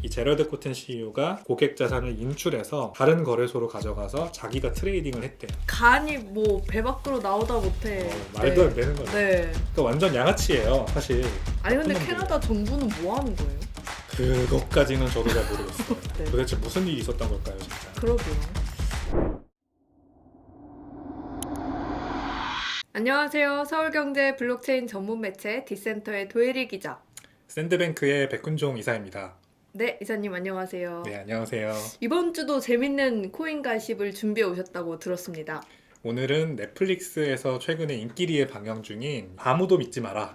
이 제러드 코튼 CEO가 고객 자산을 인출해서 다른 거래소로 가져가서 자기가 트레이딩을 했대요. 간이 뭐 배 밖으로 나오다 못해. 말도 안 되는 거예요. 네. 그러니까 완전 양아치예요, 사실. 아니 근데 나쁜 놈들이에요. 캐나다 정부는 뭐 하는 거예요? 그것까지는 저도 잘 모르겠어요. 네. 도대체 무슨 일이 있었던 걸까요, 진짜? 그러게요. 안녕하세요. 서울경제 블록체인 전문 매체 디센터의 도혜리 기자. 샌드뱅크의 백훈종 이사입니다. 네, 이사님 안녕하세요. 네, 안녕하세요. 이번 주도 재밌는 코인 가십을 준비해 오셨다고 들었습니다. 오늘은 넷플릭스에서 최근에 인기리에 방영 중인 아무도 믿지 마라.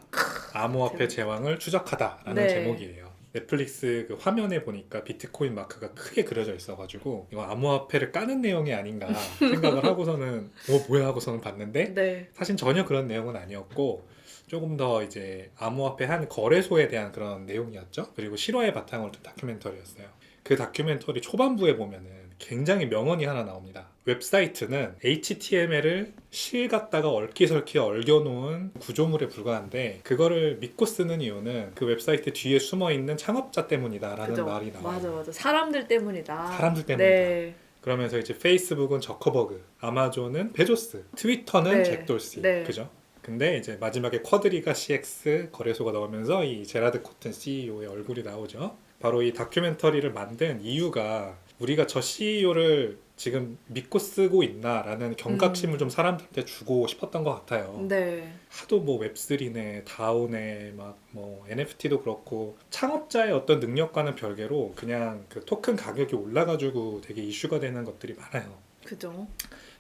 암호화폐 제왕을 추적하다라는 네. 제목이에요. 넷플릭스 그 화면에 보니까 비트코인 마크가 크게 그려져 있어가지고 이거 암호화폐를 까는 내용이 아닌가 생각을 하고서는 뭐야 하고서는 봤는데 네. 사실 전혀 그런 내용은 아니었고 조금 더 이제 암호화폐 한 거래소에 대한 그런 내용이었죠. 그리고 실화의 바탕으로 둔 다큐멘터리였어요. 그 다큐멘터리 초반부에 보면은 굉장히 명언이 하나 나옵니다. 웹사이트는 HTML을 실 갖다가 얽히설키 얽어놓은 구조물에 불과한데 그거를 믿고 쓰는 이유는 그 웹사이트 뒤에 숨어있는 창업자 때문이다 라는 그죠? 말이 나와요. 맞아. 사람들 때문이다. 사람들 때문이다. 네. 그러면서 이제 페이스북은 저커버그, 아마존은 베조스, 트위터는 네. 잭 돌시, 네. 그죠? 근데 이제 마지막에 쿼드리가 CX 거래소가 나오면서 이 제라드 코튼 CEO의 얼굴이 나오죠. 바로 이 다큐멘터리를 만든 이유가 우리가 저 CEO를 지금 믿고 쓰고 있나라는 경각심을 좀 사람들한테 주고 싶었던 것 같아요. 네. 하도 뭐 웹3네, 다오네, 막 뭐 NFT도 그렇고 창업자의 어떤 능력과는 별개로 그냥 그 토큰 가격이 올라가지고 되게 이슈가 되는 것들이 많아요. 그죠.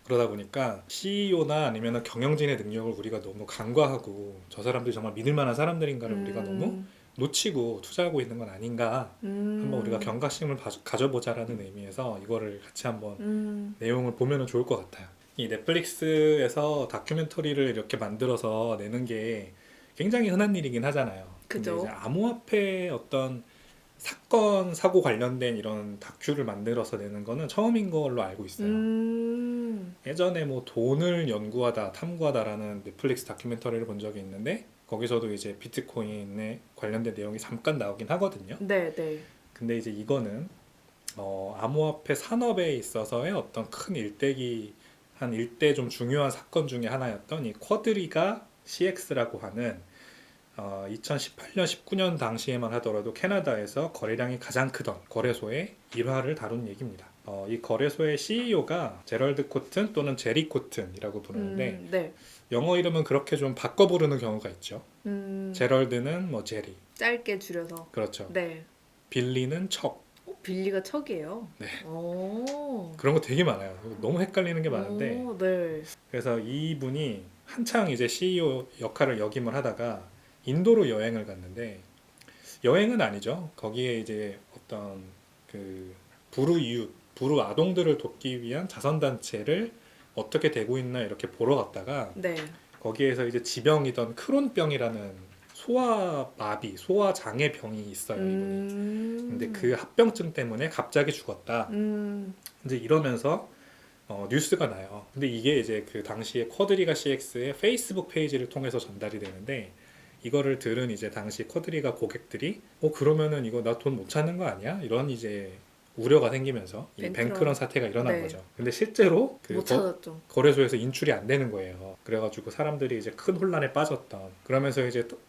그러다 보니까 CEO나 아니면 경영진의 능력을 우리가 너무 간과하고 저 사람들이 정말 믿을 만한 사람들인가를 우리가 너무 놓치고 투자하고 있는 건 아닌가 한번 우리가 경각심을 가져보자라는 의미에서 이거를 같이 한번 내용을 보면 좋을 것 같아요. 이 넷플릭스에서 다큐멘터리를 이렇게 만들어서 내는 게 굉장히 흔한 일이긴 하잖아요. 근데 그죠. 이제 암호화폐 어떤 사건, 사고 관련된 이런 다큐를 만들어서 내는 거는 처음인 걸로 알고 있어요. 예전에 뭐 돈을 연구하다, 탐구하다라는 넷플릭스 다큐멘터리를 본 적이 있는데 거기서도 이제 비트코인에 관련된 내용이 잠깐 나오긴 하거든요. 네. 근데 이제 이거는 암호화폐 산업에 있어서의 어떤 큰 일대기 한 일대 좀 중요한 사건 중에 하나였던 이 쿼드리가 CX라고 하는 2018년, 19년 당시에만 하더라도 캐나다에서 거래량이 가장 크던 거래소의 일화를 다룬 얘기입니다. 이 거래소의 CEO가 제럴드 코튼 또는 제리 코튼이라고 부르는데 네. 영어 이름은 그렇게 좀 바꿔 부르는 경우가 있죠. 제럴드는 뭐 제리, 짧게 줄여서. 그렇죠. 네. 빌리는 척. 빌리가 척이에요. 네. 오. 그런 거 되게 많아요. 너무 헷갈리는 게 많은데 오, 네. 그래서 이분이 한창 이제 CEO 역할을 역임을 하다가 인도로 여행을 갔는데 여행은 아니죠. 거기에 이제 어떤 그 부루 아동들을 돕기 위한 자선단체를 어떻게 되고 있나 이렇게 보러 갔다가 네. 거기에서 이제 지병이던 크론병이라는 소아마비, 소아장애병이 있어요, 이분이. 근데 그 합병증 때문에 갑자기 죽었다. 이제 이러면서 뉴스가 나요. 근데 이게 이제 그 당시에 쿼드리가 CX의 페이스북 페이지를 통해서 전달이 되는데 이거를 들은 이제 당시 쿼드리가 고객들이 그러면은 이거 나 돈 못 찾는 거 아니야? 이런 이제 우려가 생기면서 이 뱅크런 사태가 일어난 네. 거죠. 근데 실제로 그 못 찾았죠. 거래소에서 인출이 안 되는 거예요. 그래가지고 사람들이 이제 큰 혼란에 빠졌던. 그러면서 이제 또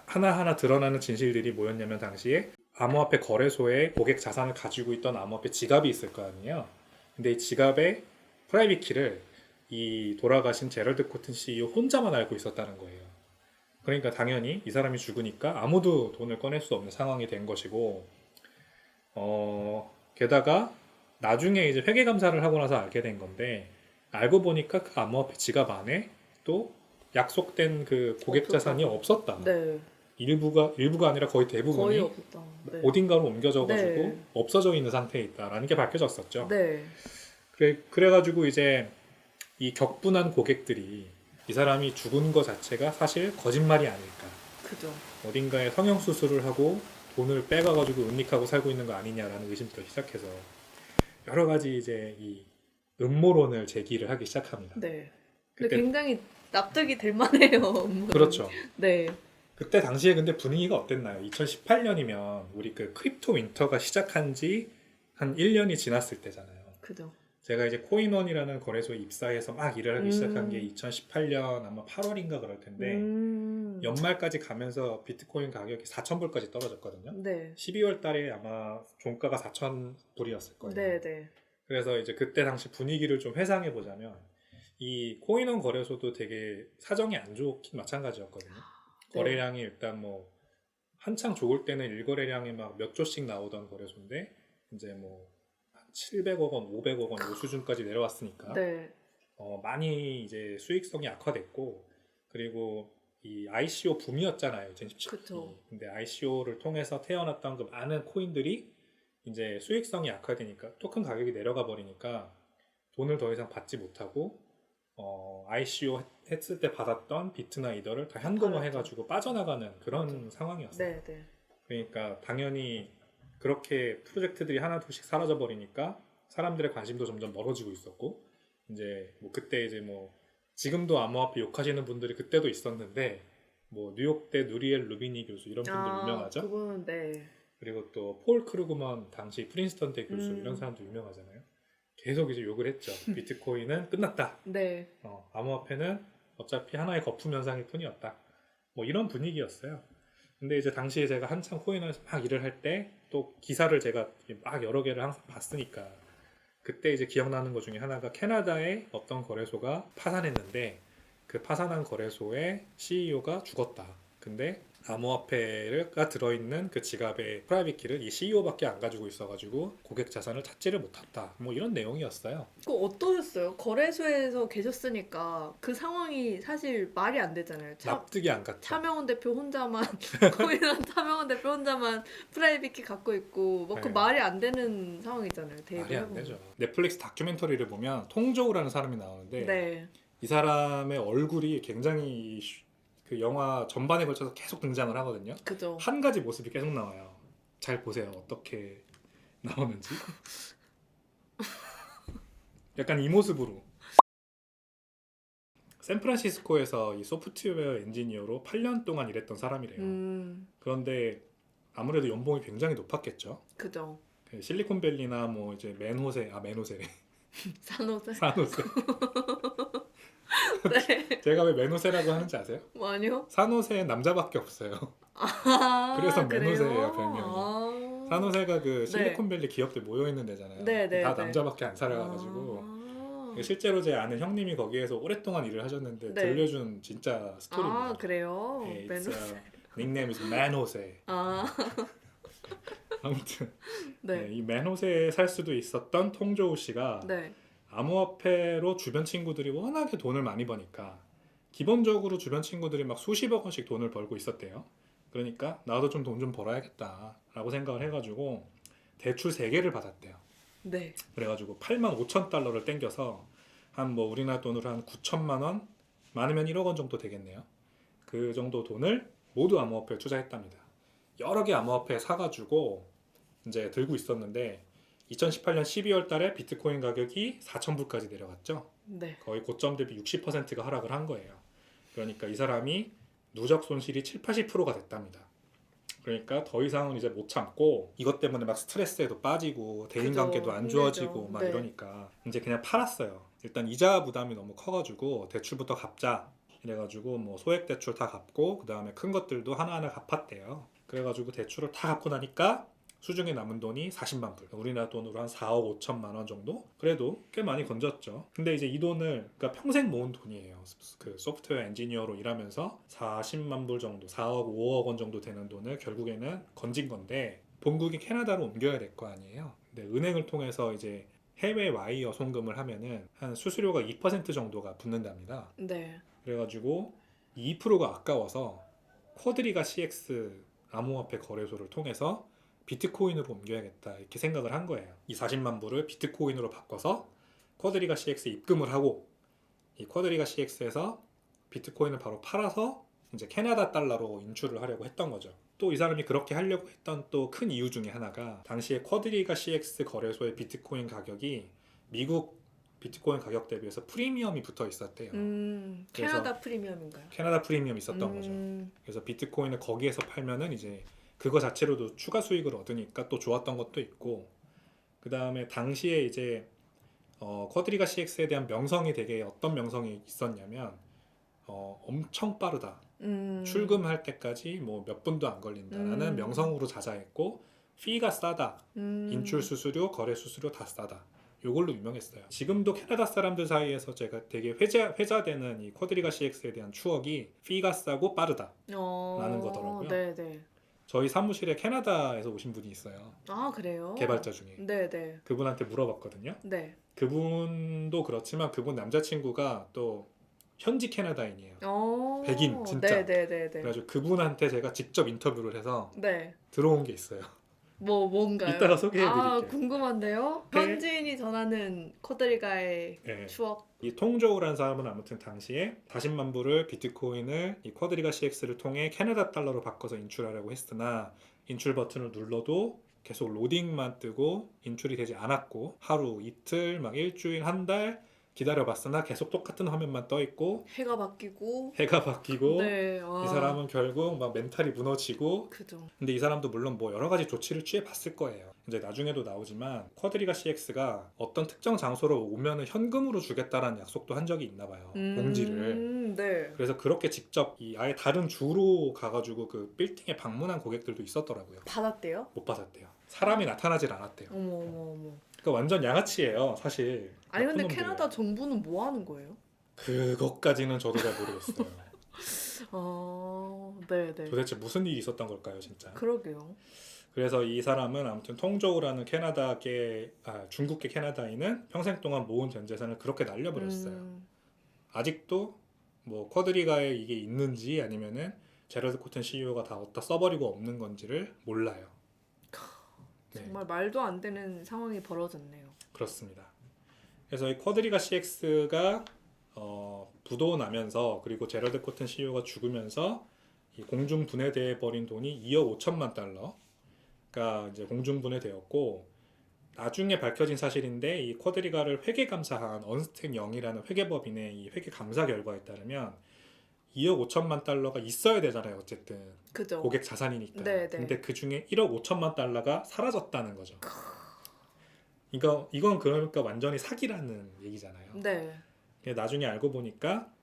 하나하나 드러나는 진실들이 뭐였냐면 당시에 암호화폐 거래소에 고객 자산을 가지고 있던 암호화폐 지갑이 있을 거 아니에요. 근데 이 지갑의 프라이빗 키를 이 돌아가신 제럴드 코튼 CEO 혼자만 알고 있었다는 거예요. 그러니까 당연히 이 사람이 죽으니까 아무도 돈을 꺼낼 수 없는 상황이 된 것이고 게다가 나중에 이제 회계감사를 하고 나서 알게 된 건데 알고 보니까 그 암호화폐 지갑 안에 또 약속된 그 고객 자산이 없었다. 네. 일부가 아니라 거의 대부분이 거의 없었다. 네. 어딘가로 옮겨져가지고 네. 없어져 있는 상태에 있다라는 게 밝혀졌었죠. 네. 그래가지고 이제 이 격분한 고객들이 이 사람이 죽은 것 자체가 사실 거짓말이 아닐까. 그죠. 어딘가에 성형수술을 하고 돈을 빼가가지고 은닉하고 살고 있는 거 아니냐라는 의심부터 시작해서 여러 가지 이제 이 음모론을 제기를 하기 시작합니다. 네. 근데 그때 굉장히 납득이 될 만해요. 그렇죠. 네. 그때 당시에 근데 분위기가 어땠나요? 2018년이면 우리 그 크립토 윈터가 시작한 지 한 1년이 지났을 때잖아요. 그죠. 제가 이제 코인원이라는 거래소에 입사해서 막 일을 하기 시작한 게 음. 2018년 아마 8월인가 그럴 텐데 연말까지 가면서 비트코인 가격이 4,000불까지 떨어졌거든요. 네. 12월 달에 아마 종가가 4,000불이었을 거예요. 네, 네. 그래서 이제 그때 당시 분위기를 좀 회상해 보자면 이 코인원 거래소도 되게 사정이 안 좋긴 마찬가지였거든요. 네. 거래량이 일단 뭐 한창 좋을 때는 일거래량이 막 몇 조씩 나오던 거래소인데 이제 뭐 700억 원, 500억 원 이 수준까지 내려왔으니까 네. 많이 이제 수익성이 악화됐고 그리고 이 ICO 붐이었잖아요, 2017년이. 그쵸. 근데 ICO를 통해서 태어났던 그 많은 코인들이 이제 수익성이 악화되니까 토큰 가격이 내려가 버리니까 돈을 더 이상 받지 못하고 ICO 했을 때 받았던 비트나 이더를 다 현금화 해가지고 빠져나가는 그런 상황이었어요. 네, 네. 그러니까 당연히 그렇게 프로젝트들이 하나 둘씩 사라져 버리니까 사람들의 관심도 점점 멀어지고 있었고 이제 뭐 그때 이제 뭐 지금도 암호화폐 욕하시는 분들이 그때도 있었는데 뭐 뉴욕대 누리엘 루비니 교수 이런 분들 유명하죠. 그분은 네. 그리고 또 폴 크루그먼 당시 프린스턴대 교수 이런 사람도 유명하잖아요. 계속 이제 욕을 했죠. 비트코인은 끝났다. 네. 암호화폐는 어차피 하나의 거품 현상일 뿐이었다. 뭐 이런 분위기였어요. 근데 이제 당시에 제가 한참 코인에서 막 일을 할 때 또 기사를 제가 막 여러 개를 항상 봤으니까 그때 이제 기억나는 것 중에 하나가 캐나다의 어떤 거래소가 파산했는데 그 파산한 거래소의 CEO가 죽었다. 근데 암호화폐가 들어있는 그 지갑의 프라이빗 키를 이 CEO밖에 안 가지고 있어가지고 고객 자산을 찾지를 못했다. 뭐 이런 내용이었어요. 그거 어떠셨어요? 거래소에서 계셨으니까 그 상황이 사실 말이 안 되잖아요. 납득이 안 갔죠. 차명원 대표 혼자만 코인한 차명원 대표 혼자만 프라이빗키 갖고 있고 뭐 그 네. 말이 안 되는 상황이잖아요. 말이 안 대입을 되죠. 넷플릭스 다큐멘터리를 보면 통조우라는 사람이 나오는데 네. 이 사람의 얼굴이 굉장히 그 영화 전반에 걸쳐서 계속 등장을 하거든요. 그죠. 한 가지 모습이 계속 나와요. 잘 보세요. 어떻게 나오는지. 약간 이 모습으로. 샌프란시스코에서 이 소프트웨어 엔지니어로 8년 동안 일했던 사람이래요. 그런데 아무래도 연봉이 굉장히 높았겠죠. 그죠. 그 실리콘밸리나 뭐 이제 맨호세래. 산호세. 산호세. 네. 제가 왜 맨호세라고 하는지 아세요? 뭐 아니요? 산호세엔 남자밖에 없어요. 그래서 맨호세예요, 별명이. 산호세가 그 실리콘밸리 기업들 모여 있는 데잖아요. 네, 다 네. 남자밖에 안 살아가지고 실제로 제 아는 형님이 거기에서 오랫동안 일을 하셨는데 네. 들려준 진짜 스토리입니다. 그래요? 예, 맨호- 닉네임 is 맨호세. 아무튼 네. 이 맨호세에 살 수도 있었던 통조우 씨가 네. 암호화폐로 주변 친구들이 워낙에 돈을 많이 버니까 기본적으로 주변 친구들이 막 수십억 원씩 돈을 벌고 있었대요. 그러니까 나도 좀 돈 좀 벌어야겠다라고 생각을 해가지고 대출 3개를 받았대요. 네. 그래가지고 85,000달러를 땡겨서 한 뭐 우리나라 돈으로 한 9천만 원, 많으면 1억 원 정도 되겠네요. 그 정도 돈을 모두 암호화폐에 투자했답니다. 여러 개 암호화폐 사가지고 이제 들고 있었는데 2018년 12월 달에 비트코인 가격이 4,000불까지 내려갔죠. 네. 거의 고점 대비 60%가 하락을 한 거예요. 그러니까 이 사람이 누적 손실이 70-80%가 됐답니다. 그러니까 더 이상은 이제 못 참고 이것 때문에 막 스트레스에도 빠지고 대인관계도 안 좋아지고 막 네. 이러니까 이제 그냥 팔았어요. 일단 이자 부담이 너무 커가지고 대출부터 갚자 이래가지고 뭐 소액 대출 다 갚고 그 다음에 큰 것들도 하나하나 갚았대요. 그래가지고 대출을 다 갚고 나니까 수중에 남은 돈이 40만 불. 우리나라 돈으로 한 4억 5천만 원 정도? 그래도 꽤 많이 건졌죠. 근데 이제 이 돈을 그러니까 평생 모은 돈이에요. 그 소프트웨어 엔지니어로 일하면서 40만 불 정도, 4억 5억 원 정도 되는 돈을 결국에는 건진 건데 본국이 캐나다로 옮겨야 될 거 아니에요. 근데 은행을 통해서 이제 해외 와이어 송금을 하면은 한 수수료가 2% 정도가 붙는답니다. 네. 그래가지고 2%가 아까워서 쿼드리가 CX 암호화폐 거래소를 통해서 비트코인으로 옮겨야겠다 이렇게 생각을 한 거예요. 이 40만 불을 비트코인으로 바꿔서 쿼드리가 CX에 입금을 하고 이 쿼드리가 CX에서 비트코인을 바로 팔아서 이제 캐나다 달러로 인출을 하려고 했던 거죠. 또 이 사람이 그렇게 하려고 했던 또 큰 이유 중에 하나가 당시에 쿼드리가 CX 거래소의 비트코인 가격이 미국 비트코인 가격 대비해서 프리미엄이 붙어 있었대요. 캐나다 프리미엄인가요? 캐나다 프리미엄이 있었던 거죠. 그래서 비트코인을 거기에서 팔면은 이제 그거 자체로도 추가 수익을 얻으니까 또 좋았던 것도 있고, 그 다음에 당시에 이제 쿼드리가 CX에 대한 명성이 되게 어떤 명성이 있었냐면 엄청 빠르다. 출금할 때까지 뭐 몇 분도 안 걸린다라는 명성으로 자자했고, 피가 싸다. 인출 수수료, 거래 수수료 다 싸다. 요걸로 유명했어요. 지금도 캐나다 사람들 사이에서 제가 되게 회자되는 이 쿼드리가 CX에 대한 추억이 피가 싸고 빠르다 라는 거더라고요. 네네. 저희 사무실에 캐나다에서 오신 분이 있어요. 아, 그래요? 개발자 중에. 네네. 그분한테 물어봤거든요. 네. 그분도 그렇지만 그분 남자친구가 또 현지 캐나다인이에요. 백인 진짜. 네네네네. 그래가지고 그분한테 제가 직접 인터뷰를 해서 네. 들어온 게 있어요. 뭔가요? 이따가 소개해드릴게요. 아, 궁금한데요? 네. 현지인이 전하는 쿼드리가의 네. 추억. 이 통조우라는 사람은 아무튼 당시에 40만 불을 비트코인을 이 쿼드리가 CX를 통해 캐나다 달러로 바꿔서 인출하려고 했으나 인출 버튼을 눌러도 계속 로딩만 뜨고 인출이 되지 않았고, 하루, 이틀, 막 일주일, 한 달 기다려봤으나 계속 똑같은 화면만 떠 있고 해가 바뀌고. 해가 바뀌고 네. 이 사람은 결국 막 멘탈이 무너지고. 그죠. 근데 이 사람도 물론 뭐 여러 가지 조치를 취해 봤을 거예요. 이제 나중에도 나오지만 쿼드리가 CX가 어떤 특정 장소로 오면은 현금으로 주겠다라는 약속도 한 적이 있나 봐요. 공지를. 네. 그래서 그렇게 직접 이 아예 다른 주로 가가지고 그 빌딩에 방문한 고객들도 있었더라고요. 받았대요? 못 받았대요. 사람이 나타나질 않았대요. 어머. 그러니까 완전 양아치예요, 사실. 아니 나쁜 근데 놈들이에요. 캐나다 정부는 뭐 하는 거예요? 그것까지는 저도 잘 모르겠어요. 네네. 도대체 무슨 일이 있었던 걸까요, 진짜? 그러게요. 그래서 이 사람은 아무튼 통조우라는 중국계 캐나다인은 평생 동안 모은 전 재산을 그렇게 날려버렸어요. 아직도 뭐 쿼드리가에 이게 있는지 아니면은 제러드 코튼 CEO가 다 어디다 써버리고 없는 건지를 몰라요. 네, 정말 말도 안 되는 상황이 벌어졌네요. 그렇습니다. 그래서 이 쿼드리가 CX가 부도 나면서, 그리고 제러드 코튼 CEO가 죽으면서 이 공중 분해돼 버린 돈이 2억 5천만 달러가 이제 공중 분해되었고, 나중에 밝혀진 사실인데 이 쿼드리가를 회계 감사한 언스텐 영이라는 회계법인의 이 회계 감사 결과에 따르면 2억 5천만 달러가 있어야 되잖아요. 어쨌든 그죠. 고객 자산이니까. 네네. 근데 그 중에 1억 5천만 달러가 사라졌다는 거죠. 이건 그러니까 완전히 사기라는 얘기잖아요. 네. 나중에 알고 보니까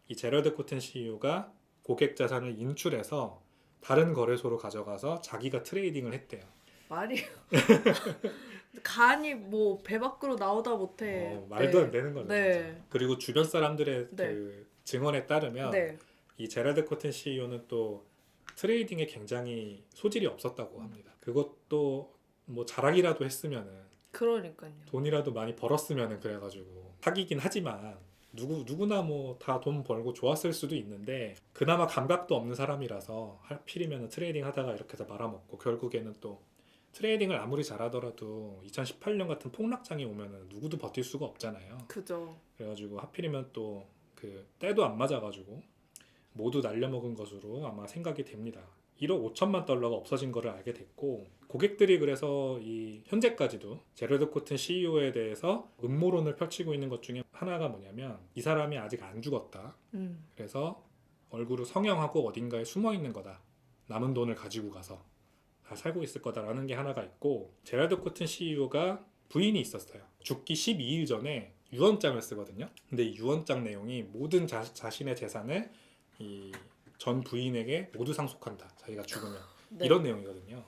이 제러드 코튼 CEO가 고객 자산을 인출해서 다른 거래소로 가져가서 자기가 트레이딩을 했대요. 말이 간이 뭐 배 밖으로 나오다 못해. 말도 안 되는 거죠. 네. 진짜. 그리고 주변 사람들의 네. 그 증언에 따르면 네. 이 제라드 코튼 CEO는 또 트레이딩에 굉장히 소질이 없었다고 합니다. 그것도 뭐 자락이라도 했으면은, 그러니까요. 돈이라도 많이 벌었으면은, 그래가지고 사기긴 하지만 누구나 뭐 다 돈 벌고 좋았을 수도 있는데, 그나마 감각도 없는 사람이라서 하필이면 트레이딩 하다가 이렇게 해서 말아먹고, 결국에는 또 트레이딩을 아무리 잘하더라도 2018년 같은 폭락장이 오면은 누구도 버틸 수가 없잖아요. 그죠. 그래가지고 하필이면 또 그 때도 안 맞아가지고 모두 날려먹은 것으로 아마 생각이 됩니다. 1억 5천만 달러가 없어진 거를 알게 됐고, 고객들이 그래서 이 현재까지도 제러드 코튼 CEO에 대해서 음모론을 펼치고 있는 것 중에 하나가 뭐냐면, 이 사람이 아직 안 죽었다. 그래서 얼굴을 성형하고 어딘가에 숨어 있는 거다. 남은 돈을 가지고 가서 다 살고 있을 거다라는 게 하나가 있고, 제러드 코튼 CEO가 부인이 있었어요. 죽기 12일 전에 유언장을 쓰거든요. 근데 이 유언장 내용이 모든 자신의 재산을 이 전 부인에게 모두 상속한다. 자기가 죽으면. 네. 이런 내용이거든요.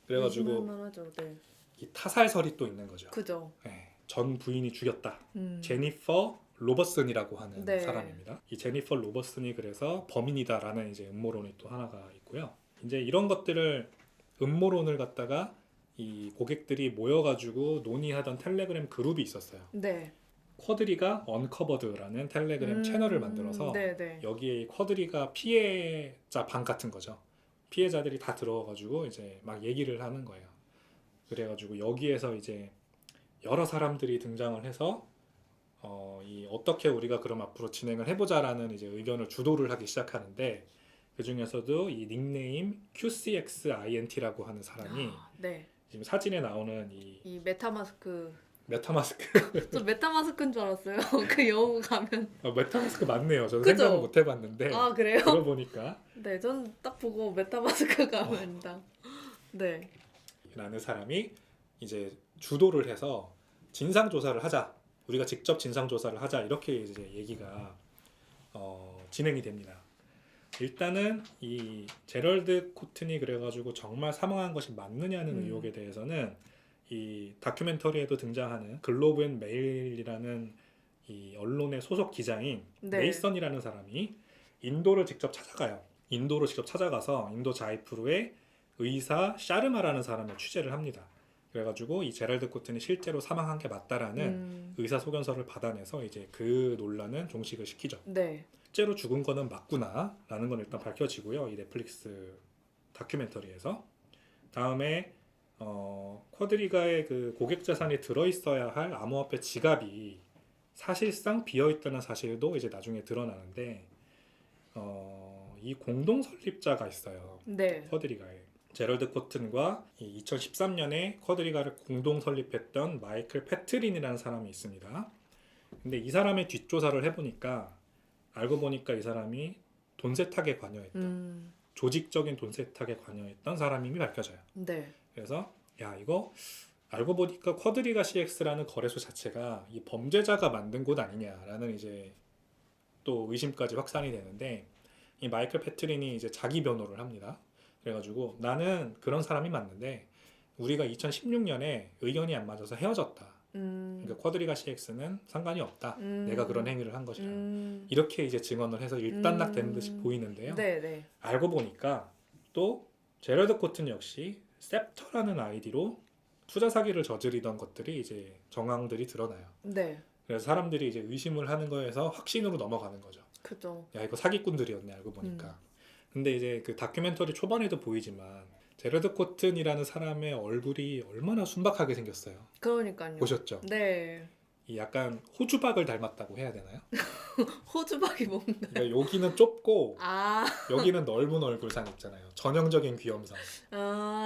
그래가지고 하죠. 네. 이 타살설이 또 있는 거죠. 그죠. 네, 전 부인이 죽였다. 음. 제니퍼 로버슨이라고 하는 네. 사람입니다. 이 제니퍼 로버슨이 그래서 범인이다라는 이제 음모론이 또 하나가 있고요. 이제 이런 것들을, 음모론을 갖다가 이 고객들이 모여가지고 논의하던 텔레그램 그룹이 있었어요. 네. 쿼드리가 언커버드라는 텔레그램 채널을 만들어서 네네. 여기에 이 쿼드리가 피해자 방 같은 거죠. 피해자들이 다 들어와가지고 이제 막 얘기를 하는 거예요. 그래가지고 여기에서 이제 여러 사람들이 등장을 해서 어떻게 우리가 그럼 앞으로 진행을 해보자라는 이제 의견을 주도를 하기 시작하는데, 그 중에서도 이 닉네임 QCXINT라고 하는 사람이 네. 지금 사진에 나오는 이 이 메타마스크 메타마스크. 저 메타마스크인 줄 알았어요. 그 영어 가면. 메타마스크 맞네요. 저는 그죠? 생각을 못 해봤는데 아 그래요? 들어보니까 네, 전 딱 보고 메타마스크 가면다. 네. 라는 사람이 이제 주도를 해서 진상 조사를 하자. 우리가 직접 진상 조사를 하자. 이렇게 이제 얘기가 진행이 됩니다. 일단은 이 제럴드 코튼이 그래가지고 정말 사망한 것이 맞느냐는 의혹에 대해서는 이 다큐멘터리에도 등장하는 글로브 앤 메일이라는 이 언론의 소속 기자인 네. 메이선이라는 사람이 인도를 직접 찾아가요. 인도를 직접 찾아가서 인도 자이푸르의 의사 샤르마라는 사람을 취재를 합니다. 그래가지고 이 제럴드 코튼이 실제로 사망한 게 맞다라는 의사 소견서를 받아내서 이제 그 논란은 종식을 시키죠. 네. 실제로 죽은 거는 맞구나라는 건 일단 밝혀지고요. 이 넷플릭스 다큐멘터리에서. 다음에 쿼드리가의 그 고객 자산이 들어있어야 할 암호화폐 지갑이 사실상 비어있다는 사실도 이제 나중에 드러나는데 이 공동 설립자가 있어요. 네. 쿼드리가에. 제럴드 코튼과 2013년에 쿼드리가를 공동 설립했던 마이클 패트린이라는 사람이 있습니다. 근데 이 사람의 뒷조사를 해보니까 알고 보니까 이 사람이 돈 세탁에 관여했던 조직적인 돈 세탁에 관여했던 사람임이 밝혀져요. 네. 그래서 야 이거 알고 보니까 쿼드리가 CX라는 거래소 자체가 이 범죄자가 만든 곳 아니냐라는 이제 또 의심까지 확산이 되는데 이 마이클 패트린이 이제 자기 변호를 합니다. 그래가지고 나는 그런 사람이 맞는데 우리가 2016년에 의견이 안 맞아서 헤어졌다. 그러니까 쿼드리가 CX는 상관이 없다. 내가 그런 행위를 한 것이다. 이렇게 이제 증언을 해서 일단락되는 듯이 보이는데요. 네, 네. 알고 보니까 또 제럴드 코튼 역시 셉터라는 아이디로 투자 사기를 저지르던 것들이 이제 정황들이 드러나요. 네. 그래서 사람들이 이제 의심을 하는 거에서 확신으로 넘어가는 거죠. 그죠. 야 이거 사기꾼들이었네 알고 보니까. 근데 이제 그 다큐멘터리 초반에도 보이지만 제럴드 코튼이라는 사람의 얼굴이 얼마나 순박하게 생겼어요. 그러니까요. 보셨죠? 네. 이 약간 호주박을 닮았다고 해야 되나요? 호주박이 뭔가. 그러니까 여기는 좁고 아, 여기는 넓은 얼굴상 있잖아요. 전형적인 귀염상.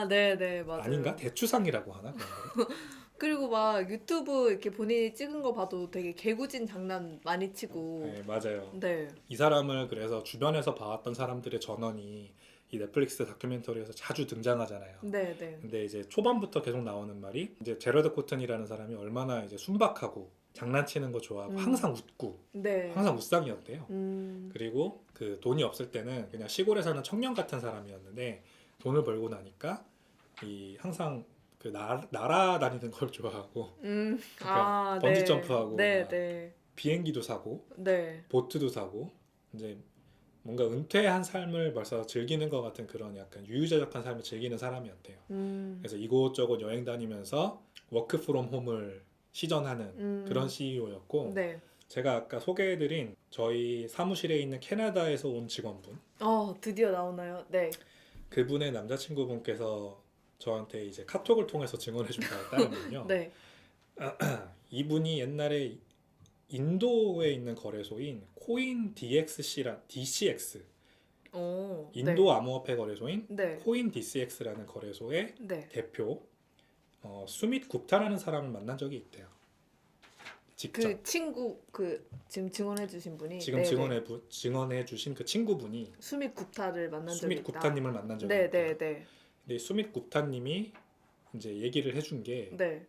네, 네, 맞아요. 아닌가? 대추상이라고 하나? 그런 거를? 그리고 막 유튜브 이렇게 본인이 찍은 거 봐도 되게 개구진 장난 많이 치고. 네, 맞아요. 네. 이 사람을 그래서 주변에서 봐왔던 사람들의 전원이 이 넷플릭스 다큐멘터리에서 자주 등장하잖아요. 네, 네. 근데 이제 초반부터 계속 나오는 말이 이제 제러드 코튼이라는 사람이 얼마나 이제 순박하고 장난치는 거 좋아하고 항상 웃고 네. 항상 웃상이었대요. 음. 그리고 그 돈이 없을 때는 그냥 시골에 사는 청년 같은 사람이었는데 돈을 벌고 나니까 이 항상 그 날아다니는 걸 좋아하고 그러니까 번지 네. 점프하고 네, 막 네. 비행기도 사고 네. 보트도 사고 이제 뭔가 은퇴한 삶을 벌써 즐기는 것 같은 그런 약간 유유자적한 삶을 즐기는 사람이었대요. 그래서 이곳저곳 여행 다니면서 워크 프롬 홈을 시전하는 그런 CEO였고 네. 제가 아까 소개해드린 저희 사무실에 있는 캐나다에서 온 직원분 드디어 나오나요? 네. 그분의 남자친구분께서 저한테 이제 카톡을 통해서 증언해준 바에 따르면요. 네. 이분이 옛날에 인도에 있는 거래소인 코인 DCX 인도 네. 암호화폐 거래소인 네. 코인 DCX라는 거래소의 네. 대표 수밋 굽타라는 사람을 만난 적이 있대요. 직접 그 친구 지금 증언해 주신 분이 지금 네, 증언해 주신 그 친구분이 수밋 굽타를 만난 적이 수밋 있다. 굽타님을 만난 적이 네, 있대요. 네, 네. 근데 수밋 굽타님이 이제 얘기를 해준 게 네.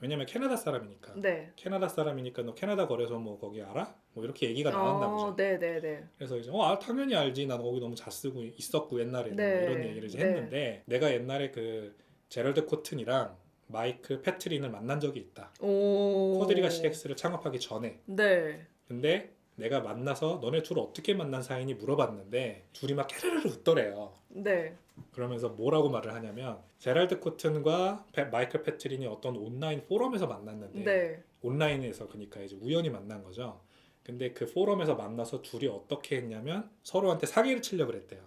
왜냐면 캐나다 사람이니까 네. 캐나다 사람이니까 너 캐나다 거래소 뭐 거기 알아? 뭐 이렇게 얘기가 나왔나 보죠. 네, 네, 네. 그래서 이제 당연히 알지. 난 거기 너무 잘 쓰고 있었고 옛날에는 네. 이런 얘기를 이제 네. 했는데 내가 옛날에 그 제럴드 코튼이랑 마이클 패트린을 만난 적이 있다. 쿼드리가 CX를 창업하기 전에. 네. 근데 내가 만나서 너네 둘을 어떻게 만난 사이니 물어봤는데 둘이 막 깨르르 웃더래요. 네. 그러면서 뭐라고 말을 하냐면 제럴드 코튼과 마이클 패트린이 어떤 온라인 포럼에서 만났는데 네. 온라인에서 그러니까 이제 우연히 만난 거죠. 근데 그 포럼에서 만나서 둘이 어떻게 했냐면 서로한테 사기를 치려고 그랬대요.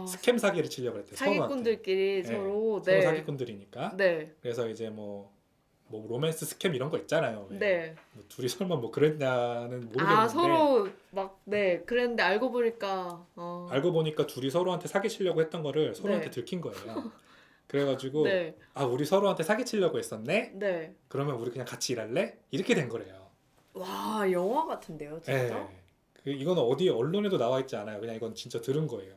스캠 사기를 치려고 그랬대요. 사기꾼들끼리 서로한테. 서로 서로 네. 사기꾼들이니까. 네. 그래서 이제 뭐 로맨스 스캠 이런 거 있잖아요. 왜. 네. 뭐 둘이 설마 뭐 그랬냐는 모르겠는데 서로 막 네. 그랬는데 알고 보니까 알고 보니까 둘이 서로한테 사기 치려고 했던 거를 서로한테 네. 들킨 거예요. 그래가지고 네. 아 우리 서로한테 사기치려고 했었네. 네. 그러면 우리 그냥 같이 일할래? 이렇게 된 거래요. 와, 영화 같은데요, 진짜? 예. 그 이거는 어디 언론에도 나와 있지 않아요. 그냥 이건 진짜 들은 거예요.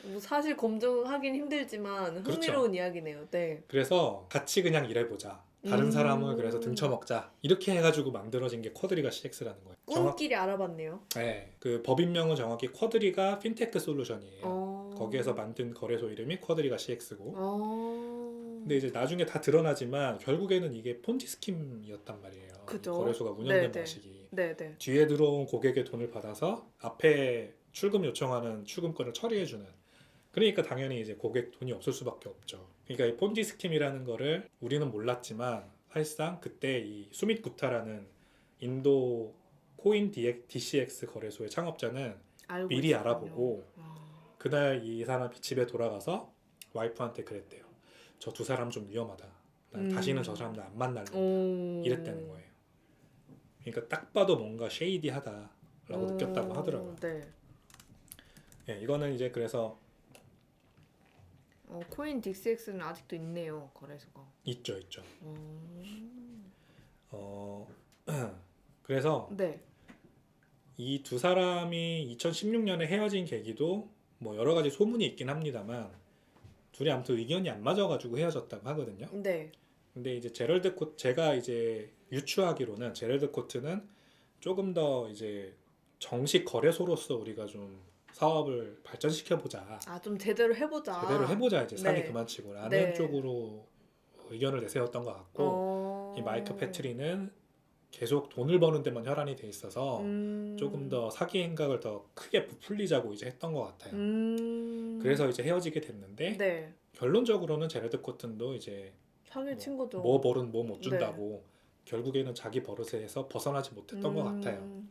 뭐 사실 검증하긴 힘들지만 그렇죠. 흥미로운 이야기네요. 네. 그래서 같이 그냥 일해보자. 다른 사람을 그래서 등쳐먹자. 이렇게 해가지고 만들어진 게 쿼드리가 CX라는 거예요. 꿈끼리 알아봤네요. 네, 그 법인명은 정확히 쿼드리가 핀테크 솔루션이에요. 어. 거기에서 만든 거래소 이름이 쿼드리가 CX고. 어. 근데 이제 나중에 다 드러나지만 결국에는 이게 폰지 스킴이었단 말이에요. 그죠. 거래소가 운영된 네네. 방식이. 네네. 뒤에 들어온 고객의 돈을 받아서 앞에 출금 요청하는 출금권을 처리해주는. 그러니까 당연히 이제 고객 돈이 없을 수밖에 없죠. 그러니까 이 폰지 스킴이라는 거를 우리는 몰랐지만 사실상 그때 이 수밋 구타라는 인도 코인 DCX 거래소의 창업자는 알고 미리 있었군요. 알아보고 그날 이 사람이 집에 돌아가서 와이프한테 그랬대요. 저 두 사람 좀 위험하다. 난 다시는 저 사람들 안 만날래. 이랬다는 거예요. 그러니까 딱 봐도 뭔가 쉐이디하다라고 느꼈다고 하더라고요. 네. 예, 이거는 이제 그래서 코인 DCX는 아직도 있네요, 거래소가. 있죠. 그래서 네. 이 두 사람이 2016년에 헤어진 계기도 뭐 여러 가지 소문이 있긴 합니다만 둘이 아무튼 의견이 안 맞아가지고 헤어졌다고 하거든요. 네. 근데 이제 제가 이제 유추하기로는 제럴드 코트는 조금 더 이제 정식 거래소로서 우리가 좀 사업을 발전시켜 보자. 좀 제대로 해보자. 이제 사기 네. 그만치고라는 네. 쪽으로 의견을 내세웠던 것 같고 이 마이크 패트리는 계속 돈을 버는 데만 혈안이 돼 있어서 조금 더 사기 행각을 더 크게 부풀리자고 이제 했던 것 같아요. 그래서 이제 헤어지게 됐는데 네. 결론적으로는 제럴드 코튼도 이제 사기 친 거죠. 뭐 벌은 뭐 못 준다고 결국에는 자기 버릇에서 벗어나지 못했던 것 같아요.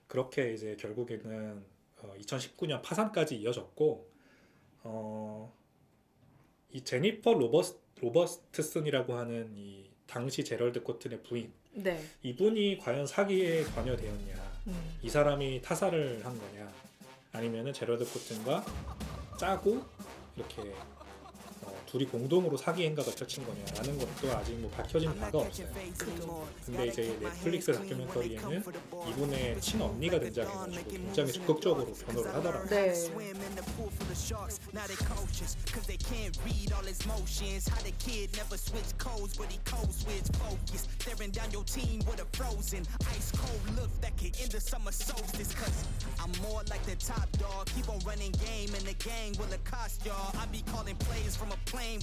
그렇게 이제 결국에는 2019년 파산까지 이어졌고 이 제니퍼 로버스트슨이라고 하는 이 당시 제럴드 코튼의 부인 네. 이분이 과연 사기에 관여되었냐 이 사람이 타살을 한 거냐 아니면은 제럴드 코튼과 짜고 이렇게 둘이 공동으로 사기 행각을 펼친 거냐라는 것도 아직 뭐 밝혀진 바가 없어요. 근데 이제 넷플릭스 다큐멘터리에는 이분의 친언니가 등장해가지고 굉장히 적극적으로 변호를 하더라고요. 네.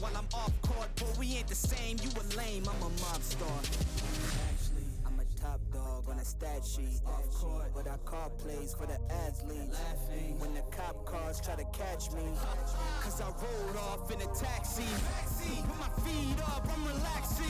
While I'm off court, but we ain't the same. You a lame, I'm a mob star. Actually, I'm a top dog on a stat sheet. Off court, but I call plays for the athletes. Laughing when the cop cars try to catch me. Cause I rolled off in a taxi. Put my feet up, I'm relaxing.